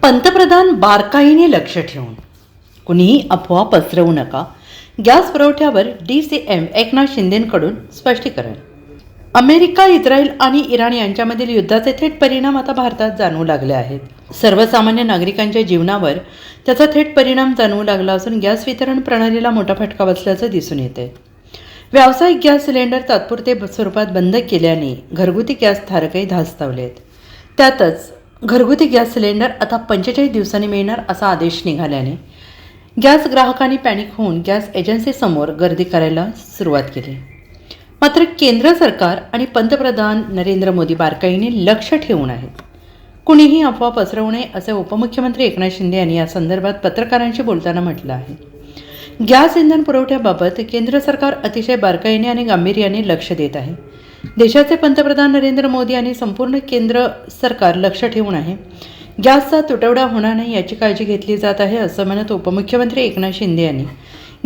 पंतप्रधान बारकाईने लक्ष ठेवून कुणीही अफवा पसरवू नका. गॅस पुरवठ्यावर DCM एकनाथ शिंदेंकडून स्पष्टीकरण. अमेरिका, इस्रायल आणि इराण यांच्यामधील युद्धाचे थेट परिणाम आता भारतात जाणवू लागले आहेत. सर्वसामान्य नागरिकांच्या जीवनावर त्याचा थेट परिणाम जाणवू लागला असून गॅस वितरण प्रणालीला मोठा फटका बसल्याचं दिसून येते. व्यावसायिक गॅस सिलेंडर तात्पुरते स्वरूपात बंद केल्याने घरगुती गॅस धारकही धास्तावलेत. त्यातच घरगुती गॅस सिलेंडर आता 45 दिवसांनी मिळणार असा आदेश निघाल्याने गॅस ग्राहकांनी पॅनिक होऊन गॅस एजन्सीसमोर गर्दी करायला सुरुवात केली. मात्र केंद्र सरकार आणि पंतप्रधान नरेंद्र मोदी बारकाईने लक्ष ठेवून आहेत. कुणीही अफवा पसरवू नये असे उपमुख्यमंत्री एकनाथ शिंदे यांनी या संदर्भात पत्रकारांशी बोलताना म्हटलं आहे. गॅस इंधन पुरवठ्याबाबत केंद्र सरकार अतिशय बारकाईने आणि गांभीर्याने लक्ष देत आहे. देशाचे पंतप्रधान नरेंद्र मोदी आणि संपूर्ण केंद्र सरकार लक्ष ठेवून आहे. गॅसचा तुटवडा होणार नाही याची काळजी घेतली जात आहे असं म्हणत उपमुख्यमंत्री एकनाथ शिंदे यांनी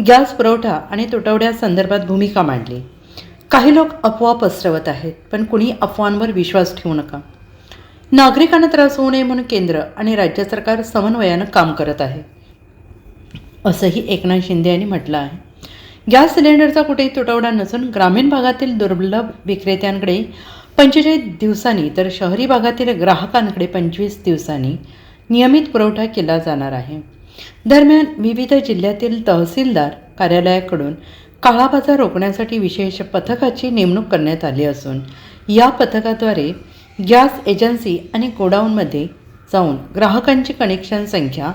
गॅस पुरवठा आणि तुटवड्यासंदर्भात भूमिका मांडली. काही लोक अफवा पसरवत आहेत, पण कुणी अफवांवर विश्वास ठेवू नका. नागरिकांना त्रास होऊ नये म्हणून केंद्र आणि राज्य सरकार समन्वयानं काम करत आहे असंही एकनाथ शिंदे यांनी म्हटलं आहे. गॅस सिलेंडरचा कुठेही तुटवडा नसून ग्रामीण भागातील दुर्लभ विक्रेत्यांकडे 45 दिवसांनी तर शहरी भागातील ग्राहकांकडे 25 दिवसांनी नियमित पुरवठा केला जाणार आहे. दरम्यान विविध जिल्ह्यातील तहसीलदार कार्यालयाकडून काळाबाजार रोखण्यासाठी विशेष पथकाची नेमणूक करण्यात आली असून या पथकाद्वारे गॅस एजन्सी आणि गोडाऊनमध्ये जाऊन ग्राहकांची कनेक्शन संख्या,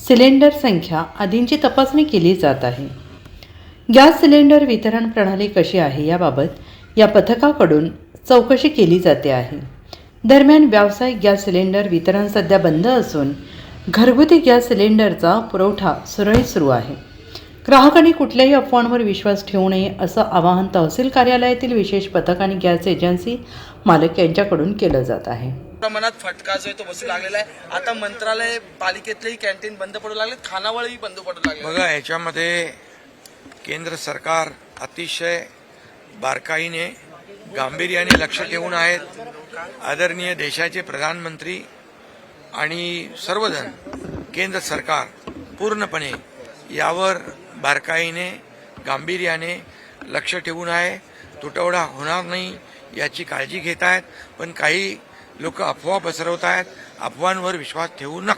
सिलेंडर संख्या आदींची तपासणी केली जात आहे. गॅस सिलेंडर वितरण प्रणाली कशी आहे याबाबत या पथकाकडून चौकशी केली जाते आहे. दरम्यान व्यावसायिक गॅस सिलेंडर वितरण सध्या बंद असून घरगुती गॅस सिलेंडरचा पुरवठा सुरळीत सुरू आहे. ग्राहकांनी कुठल्याही अफवांवर विश्वास ठेवू नये असं आवाहन तहसील कार्यालयातील विशेष पथक आणि गॅस एजन्सी मालक यांच्याकडून केलं जात आहे. प्रमाणात फटका जो आहे तो बसू लागलेला आहे. आता मंत्रालय पालिकेतलेही कॅन्टीन बंद पडू लागले, खानावळही बंद पडू लागले. बघा, याच्यामध्ये केंद्र सरकार अतिशय बारकाईने गांभीर्याने लक्ष ठेवून आहेत. आदरणीय देशाचे प्रधानमंत्री आणि सर्वजण केंद्र सरकार पूर्णपणे यावर बारकाईने गांभीर्याने लक्ष ठेवून आहे. तुटवडा होणार नाही याची काळजी घेत आहेत, पण काही लोक अफवा पसरवत आहेत. अफवांवर विश्वास ठेवू नका.